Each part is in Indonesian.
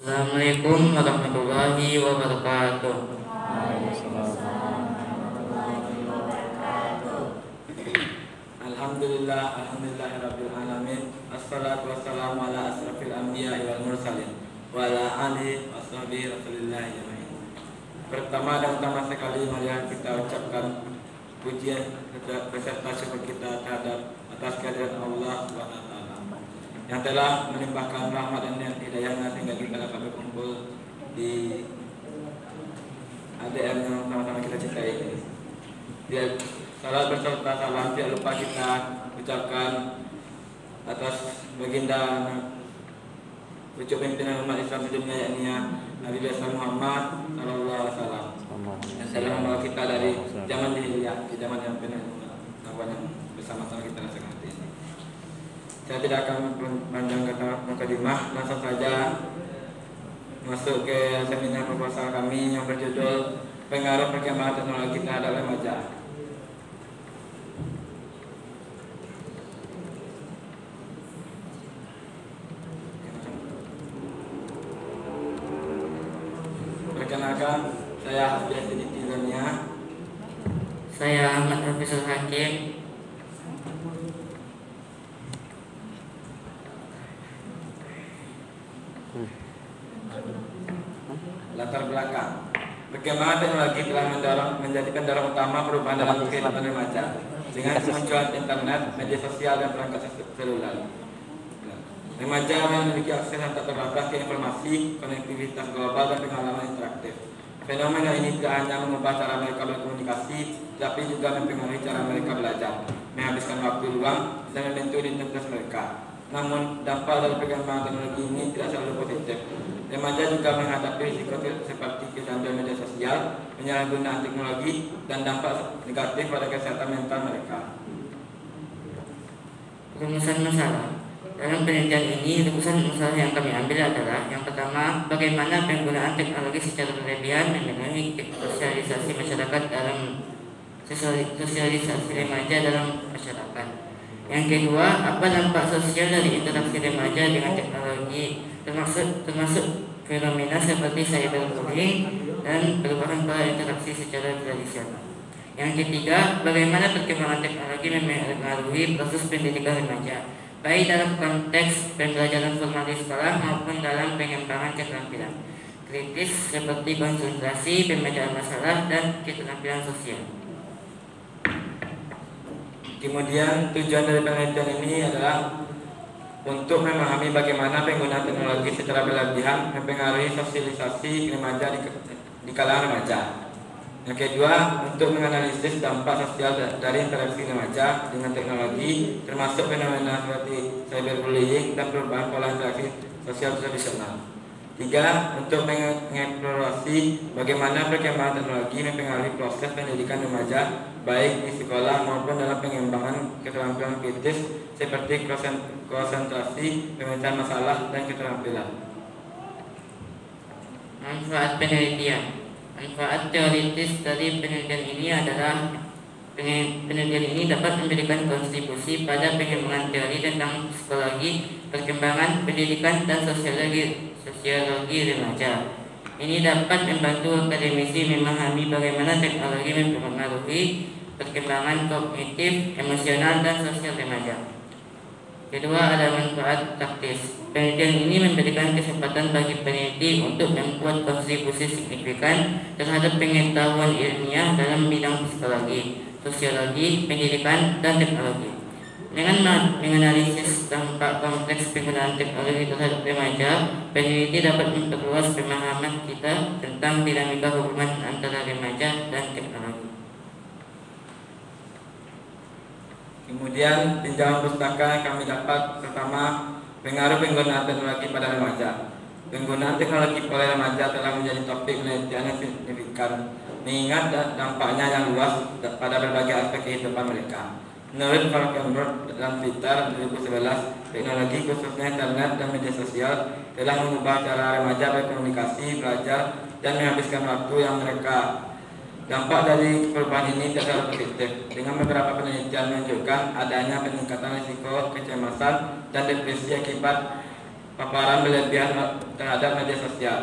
Assalamualaikum warahmatullahi wabarakatuh. Alhamdulillahirabbil alamin. Assalatu wassalamu ala asrafil anbiya'i wal mursalin wa ala alihi washabihi rasulillah ajmain. Pertama dan utama sekali marilah kita ucapkan pujian beserta syukur kita terhadap atas kehadiran Allah Subhanahu wa taala yang telah melimpahkan rahmat dan hidayahnya sehingga kita dapat berkumpul di ADM yang sama-sama kita cintai ini. Dia salat berserta salam tidak lupa kita ucapkan atas baginda pucuk pimpinan umat Islam di dunia yakni Nabi besar Muhammad sallallahu alaihi wasallam. Yang telah membawa kita dari zaman jahiliyah ke zaman yang penuh yang bersama-sama kita rasakan hari ini. Saya tidak akan panjang kata mukadimah, langsung saja masuk ke seminar proposal kami yang berjudul Pengaruh Perkembangan Teknologi Terhadap Remaja. Perkenalkan, saya Abdias Tidikilania. Saya Ahmad Hafizul Hakim. Latar belakang. Perkembangan teknologi telah menjadi pendorong utama perubahan dalam kehidupan remaja dengan kemunculan internet, media sosial, dan perangkat seluler. Remaja memiliki akses yang tak terbatas ke informasi, konektivitas global, dan pengalaman interaktif. Fenomena ini tidak hanya mengubah cara mereka berkomunikasi, tapi juga mempengaruhi cara mereka belajar, menghabiskan waktu luang, dan membentuk identitas mereka. Namun, dampak dari perkembangan teknologi ini tidak selalu positif. Remaja juga menghadapi risiko seperti kecanduan media sosial, penyalahgunaan teknologi, dan dampak negatif pada kesehatan mental mereka. Rumusan masalah. Dalam penelitian ini, rumusan masalah yang kami ambil adalah yang pertama, bagaimana penggunaan teknologi secara berlebihan mempengaruhi sosialisasi masyarakat dalam sosialisasi remaja dalam masyarakat. Yang kedua, apa dampak sosial dari interaksi remaja dengan teknologi, termasuk fenomena seperti cyberbullying dan perubahan pola interaksi secara tradisional. Yang ketiga, bagaimana perkembangan teknologi mempengaruhi proses pendidikan remaja, baik dalam konteks pembelajaran formal di sekolah maupun dalam pengembangan keterampilan kritis seperti konsentrasi, pemecahkan masalah, dan keterampilan sosial. Kemudian tujuan dari penelitian ini adalah untuk memahami bagaimana penggunaan teknologi secara berlebihan mempengaruhi sosialisasi remaja di kalangan remaja. Yang kedua, untuk menganalisis dampak sosial dari interaksi remaja dengan teknologi, termasuk fenomena seperti cyberbullying dan perubahan pola interaksi sosial tradisional. Tiga, untuk mengeksplorasi bagaimana perkembangan teknologi mempengaruhi proses pendidikan remaja, baik di sekolah maupun dalam pengembangan keterampilan kritis seperti konsentrasi, pemecahan masalah, dan keterampilan. Manfaat penelitian. Manfaat teoritis dari penelitian ini adalah penelitian ini dapat memberikan kontribusi pada pengembangan teori tentang psikologi, perkembangan, pendidikan, dan sosiologi remaja. Ini dapat membantu akademisi memahami bagaimana teknologi mempengaruhi perkembangan kognitif, emosional, dan sosial remaja. Kedua, ada manfaat taktis. Penelitian ini memberikan kesempatan bagi peneliti untuk membuat kontribusi signifikan terhadap pengetahuan ilmiah dalam bidang psikologi, sosiologi, pendidikan, dan teknologi. Dengan menganalisis dampak kompleks penggunaan teknologi terhadap remaja, peneliti dapat memperluas pemahaman kita tentang dinamika hubungan antara remaja dan teknologi. Kemudian pinjaman pustaka yang kami dapat pertama, pengaruh penggunaan teknologi pada remaja. Penggunaan teknologi oleh remaja telah menjadi topik penelitian yang signifikan, mengingat dampaknya yang luas pada berbagai aspek kehidupan mereka. Menurut Falkenberg dan Twitter 2011, teknologi khususnya internet dan media sosial telah mengubah cara remaja berkomunikasi, belajar, dan menghabiskan waktu yang mereka. Dampak dari perubahan ini tidak positif, dengan beberapa penelitian menunjukkan adanya peningkatan risiko kecemasan dan depresi akibat paparan berlebihan terhadap media sosial.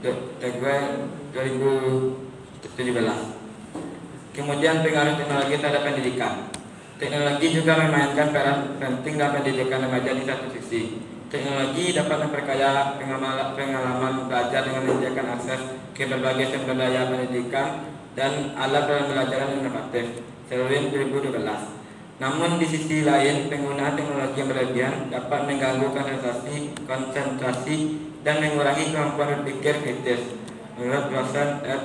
Tegue 2017. Kemudian pengaruh teknologi terhadap pendidikan. Teknologi juga memainkan peran penting dalam pendidikan remaja di satu sisi. Teknologi dapat memperkaya pengalaman belajar dengan menyediakan akses ke berbagai sumber daya pendidikan dan alat pembelajaran inovatif. Selwyn 2012. Namun di sisi lain, penggunaan teknologi yang berlebihan dapat mengganggu konsentrasi dan mengurangi kemampuan berpikir kritis. Menurut Rosen et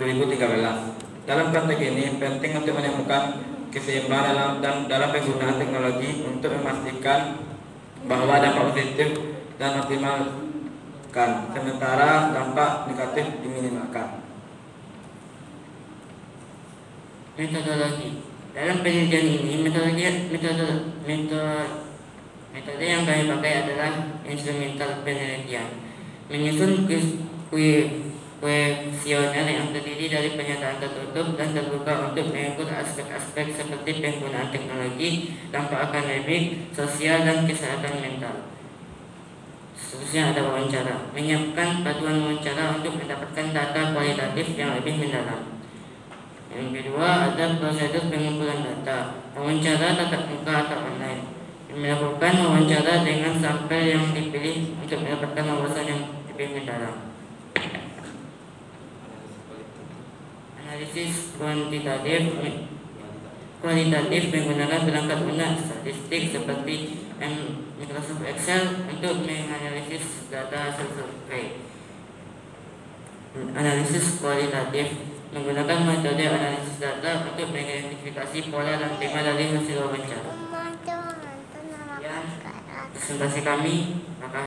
2013. Dalam konteks ini, penting untuk menemukan keseimbangan dalam penggunaan teknologi untuk memastikan bahwa dampak positif dan optimalkan, sementara dampak negatif diminimalkan. Metodologi. Dalam penelitian ini, metode yang kami pakai adalah instrumental penelitian. Menyusun kuesioner yang terdiri dari pernyataan tertutup dan terbuka untuk mengikut aspek-aspek seperti penggunaan teknologi, dampak akademik, sosial, dan kesehatan mental. Seterusnya ada wawancara. Menyiapkan paduan wawancara untuk mendapatkan data kualitatif yang lebih mendalam. Yang kedua ada prosedur pengumpulan data. Wawancara tatap muka atau online. Melakukan wawancara dengan sampel yang dipilih untuk mendapatkan wawasan yang lebih mendalam. Analisis kualitatif menggunakan perangkat lunak statistik seperti Microsoft Excel untuk menganalisis data hasil survei. Analisis kualitatif menggunakan metode analisis data untuk mengidentifikasi pola dan tema dari hasil wawancara. Presentasi kami, maka